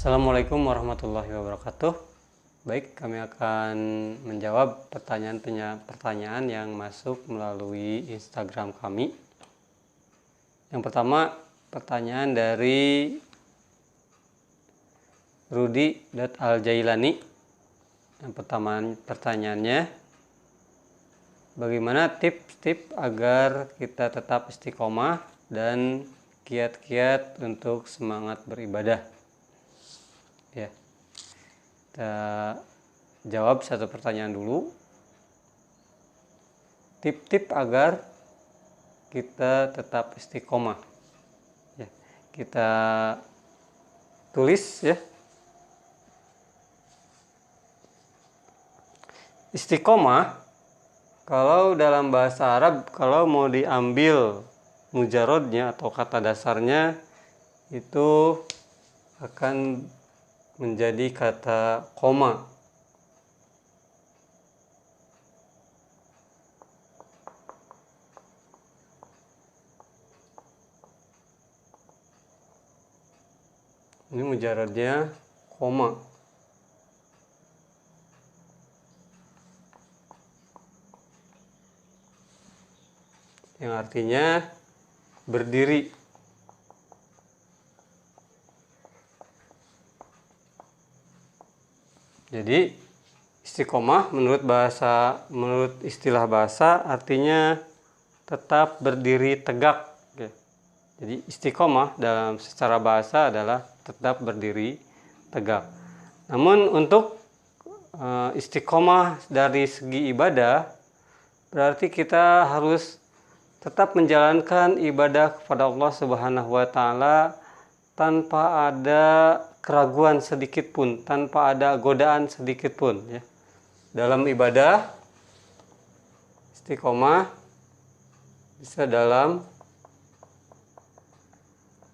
Assalamualaikum warahmatullahi wabarakatuh. Baik, kami akan menjawab pertanyaan yang masuk melalui Instagram kami. Yang pertama, pertanyaan dari Rudi.aljailani. Yang pertama pertanyaannya, bagaimana tips-tips agar kita tetap istiqomah dan kiat-kiat untuk semangat beribadah? Ya, kita jawab satu pertanyaan dulu. Tip-tip agar kita tetap istiqomah. Ya, kita tulis ya. Istiqomah kalau dalam bahasa Arab, kalau mau diambil mujarodnya atau kata dasarnya, itu akan menjadi kata koma. Ini mujarodnya koma. Yang artinya berdiri. Jadi istiqomah menurut istilah bahasa artinya tetap berdiri tegak. Jadi istiqomah dalam secara bahasa adalah tetap berdiri tegak. Namun untuk istiqomah dari segi ibadah berarti kita harus tetap menjalankan ibadah kepada Allah Subhanahu wa taala tanpa ada keraguan sedikit pun, tanpa ada godaan sedikit pun ya. Dalam ibadah istiqomah bisa dalam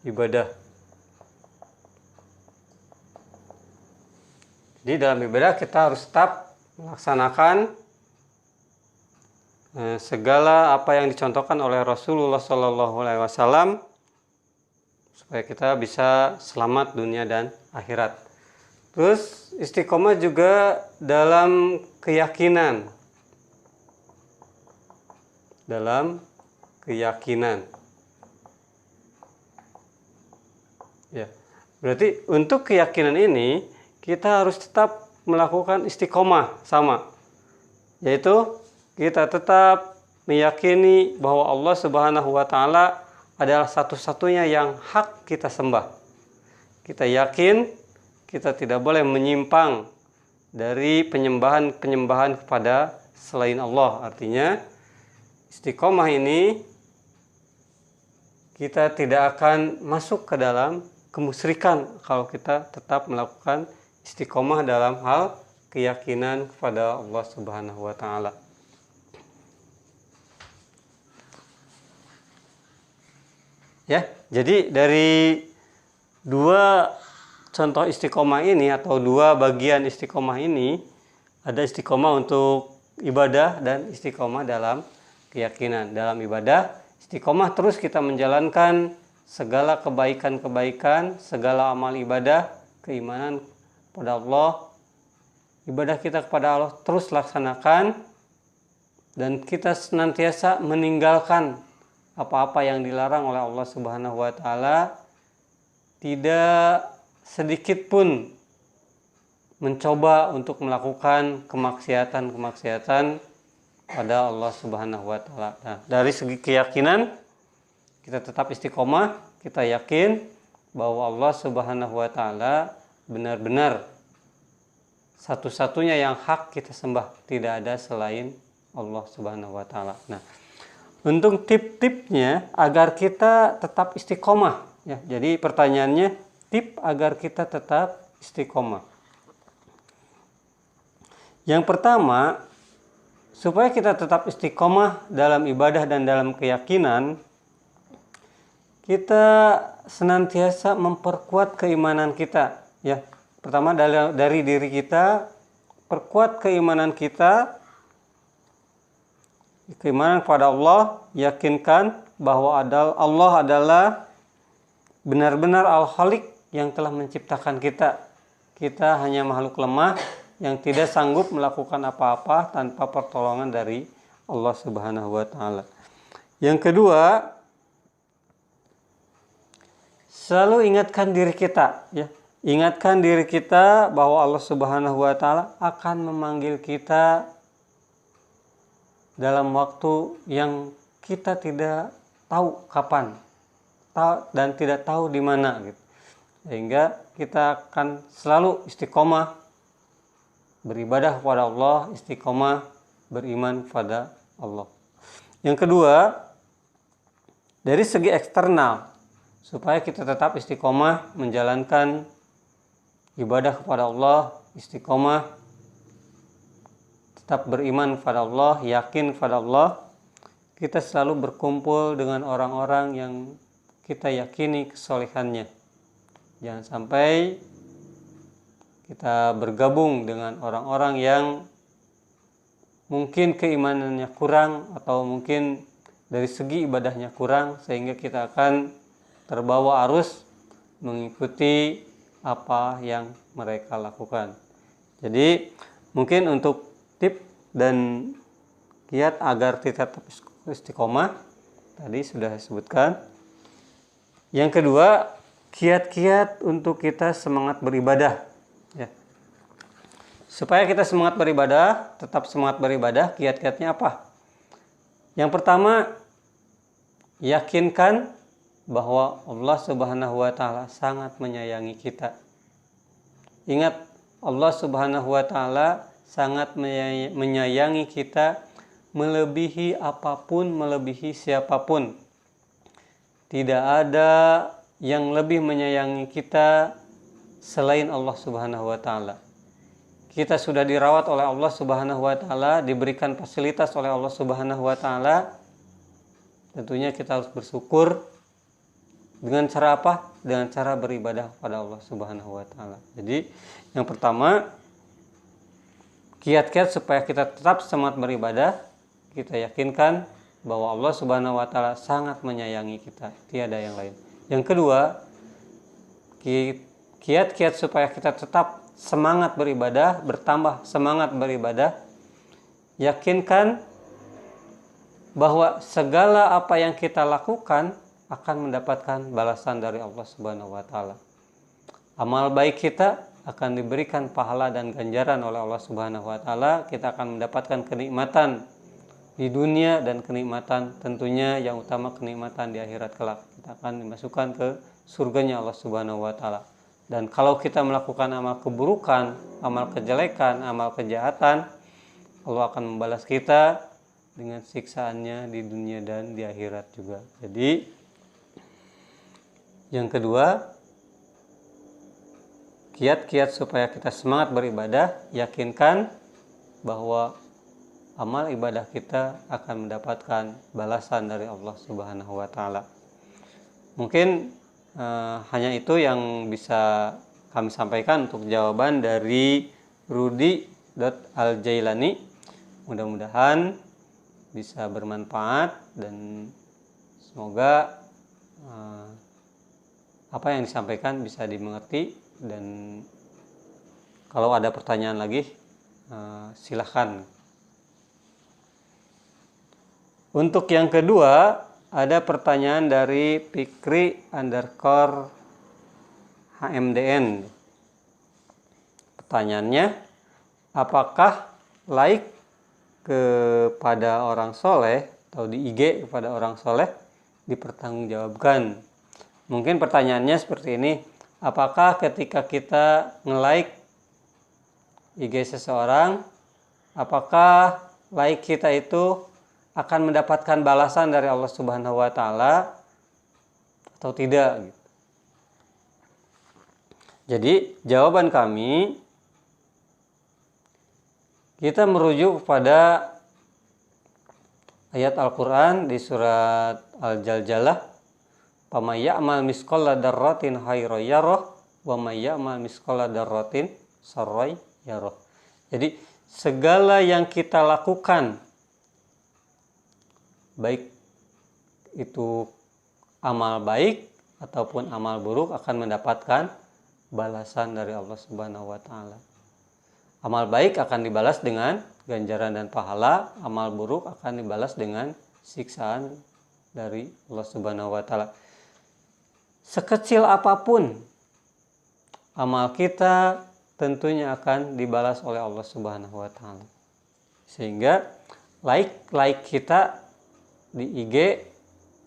ibadah. Jadi dalam ibadah kita harus tetap melaksanakan segala apa yang dicontohkan oleh Rasulullah SAW supaya kita bisa selamat dunia dan akhirat. Terus istiqomah juga dalam keyakinan. Dalam keyakinan. Ya. Berarti untuk keyakinan ini kita harus tetap melakukan istiqomah sama. Yaitu kita tetap meyakini bahwa Allah Subhanahu wa taala adalah satu-satunya yang hak kita sembah. Kita yakin kita tidak boleh menyimpang dari penyembahan kepada selain Allah. Artinya istiqomah ini kita tidak akan masuk ke dalam kemusyrikan kalau kita tetap melakukan istiqomah dalam hal keyakinan kepada Allah Subhanahu wa taala. Ya, jadi dari dua contoh istiqomah ini atau dua bagian istiqomah ini, ada istiqomah untuk ibadah dan istiqomah dalam keyakinan. Dalam ibadah, istiqomah terus kita menjalankan segala kebaikan-kebaikan, segala amal ibadah, keimanan kepada Allah, ibadah kita kepada Allah terus laksanakan, dan kita senantiasa meninggalkan apa-apa yang dilarang oleh Allah Subhanahu wa taala, tidak sedikit pun mencoba untuk melakukan kemaksiatan pada Allah Subhanahu wa taala. Nah, dari segi keyakinan kita tetap istiqomah, kita yakin bahwa Allah Subhanahu wa taala benar-benar satu-satunya yang hak kita sembah, tidak ada selain Allah Subhanahu wa taala. Nah, untuk tip-tipnya agar kita tetap istiqomah ya. Jadi pertanyaannya, tip agar kita tetap istiqomah. Yang pertama, supaya kita tetap istiqomah dalam ibadah dan dalam keyakinan, kita senantiasa memperkuat keimanan kita ya. Pertama dari diri kita, perkuat keimanan kita, keimanan kepada Allah, yakinkan bahwa Allah adalah benar-benar Al-Khaliq, yang telah menciptakan kita. Kita hanya makhluk lemah yang tidak sanggup melakukan apa-apa tanpa pertolongan dari Allah Subhanahu wa taala. Yang kedua, selalu ingatkan diri kita, ya. Ingatkan diri kita bahwa Allah Subhanahu wa taala akan memanggil kita dalam waktu yang kita tidak tahu kapan dan tidak tahu di mana gitu. Sehingga kita akan selalu istiqomah beribadah kepada Allah, istiqomah beriman kepada Allah. Yang kedua, dari segi eksternal, supaya kita tetap istiqomah menjalankan ibadah kepada Allah, istiqomah tetap beriman kepada Allah, yakin kepada Allah, kita selalu berkumpul dengan orang-orang yang kita yakini kesolehannya. Jangan sampai kita bergabung dengan orang-orang yang mungkin keimanannya kurang atau mungkin dari segi ibadahnya kurang, sehingga kita akan terbawa arus mengikuti apa yang mereka lakukan. Jadi mungkin untuk tip dan kiat agar kita tetap istiqomah tadi sudah disebutkan. Yang kedua, kiat-kiat untuk kita semangat beribadah, ya. Supaya kita semangat beribadah, tetap semangat beribadah, kiat-kiatnya apa? Yang pertama, yakinkan bahwa Allah Subhanahu wa taala sangat menyayangi kita. Ingat, Allah Subhanahu wa taala sangat menyayangi kita melebihi apapun, melebihi siapapun. Tidak ada yang lebih menyayangi kita selain Allah Subhanahu wa taala. Kita sudah dirawat oleh Allah Subhanahu wa taala, diberikan fasilitas oleh Allah Subhanahu wa taala. Tentunya kita harus bersyukur. Dengan cara apa? Dengan cara beribadah kepada Allah Subhanahu wa taala. Jadi, yang pertama, kiat-kiat supaya kita tetap semangat beribadah, kita yakinkan bahwa Allah Subhanahu wa taala sangat menyayangi kita, tiada yang lain. Yang kedua, kiat-kiat supaya kita tetap semangat beribadah, bertambah semangat beribadah, yakinkan bahwa segala apa yang kita lakukan akan mendapatkan balasan dari Allah Subhanahu wa taala. Amal baik kita akan diberikan pahala dan ganjaran oleh Allah Subhanahu wa taala. Kita akan mendapatkan kenikmatan di dunia dan kenikmatan tentunya yang utama kenikmatan di akhirat kelak. Kita akan dimasukkan ke surganya Allah Subhanahu wa taala. Dan kalau kita melakukan amal keburukan, amal kejelekan, amal kejahatan, Allah akan membalas kita dengan siksaannya di dunia dan di akhirat juga. Jadi yang kedua, kiat-kiat supaya kita semangat beribadah, yakinkan bahwa amal ibadah kita akan mendapatkan balasan dari Allah Subhanahu wa taala. Mungkin hanya itu yang bisa kami sampaikan untuk jawaban dari Rudi.aljailani. Mudah-mudahan bisa bermanfaat dan semoga apa yang disampaikan bisa dimengerti, dan kalau ada pertanyaan lagi silahkan. Untuk yang kedua, ada pertanyaan dari Fikri_HMDN. Pertanyaannya, apakah like kepada orang soleh atau di IG kepada orang soleh dipertanggungjawabkan? Mungkin pertanyaannya seperti ini, apakah ketika kita nge-like IG seseorang, apakah like kita itu akan mendapatkan balasan dari Allah Subhanahu wa taala atau tidak gitu. Jadi jawaban kami, kita merujuk kepada ayat Al-Qur'an di surat Al-Jaljalah, "Faman ya'mal misqala dzarratin khairan yarah wa may ya'mal misqala dzarratin syarran yarah." Jadi segala yang kita lakukan, baik itu amal baik ataupun amal buruk akan mendapatkan balasan dari Allah Subhanahu wa taala. Amal baik akan dibalas dengan ganjaran dan pahala, amal buruk akan dibalas dengan siksaan dari Allah Subhanahu wa taala. Sekecil apapun amal kita tentunya akan dibalas oleh Allah Subhanahu wa taala. Sehingga like kita di IG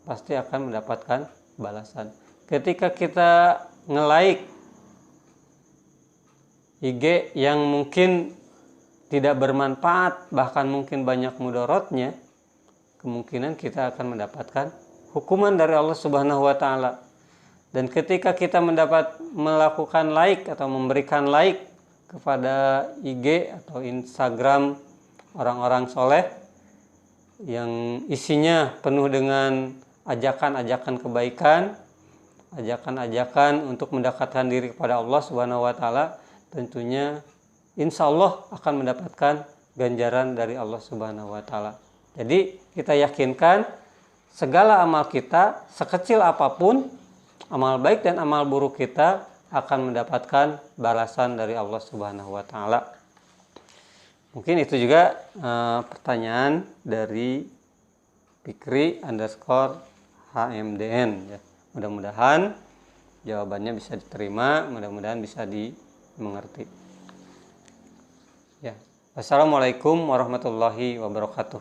pasti akan mendapatkan balasan. Ketika kita nge-like IG yang mungkin tidak bermanfaat, bahkan mungkin banyak mudaratnya, kemungkinan kita akan mendapatkan hukuman dari Allah Subhanahu wa taala. Dan ketika kita melakukan like atau memberikan like kepada IG atau Instagram orang-orang soleh yang isinya penuh dengan ajakan-ajakan kebaikan, ajakan-ajakan untuk mendekatkan diri kepada Allah Subhanahu wa taala, tentunya insya Allah akan mendapatkan ganjaran dari Allah Subhanahu wa taala. Jadi kita yakinkan segala amal kita, sekecil apapun, amal baik dan amal buruk kita akan mendapatkan balasan dari Allah Subhanahu wa taala. Mungkin itu juga pertanyaan dari Fikri_HMDN ya. Mudah-mudahan jawabannya bisa diterima, mudah-mudahan bisa dimengerti. Ya. Wassalamualaikum warahmatullahi wabarakatuh.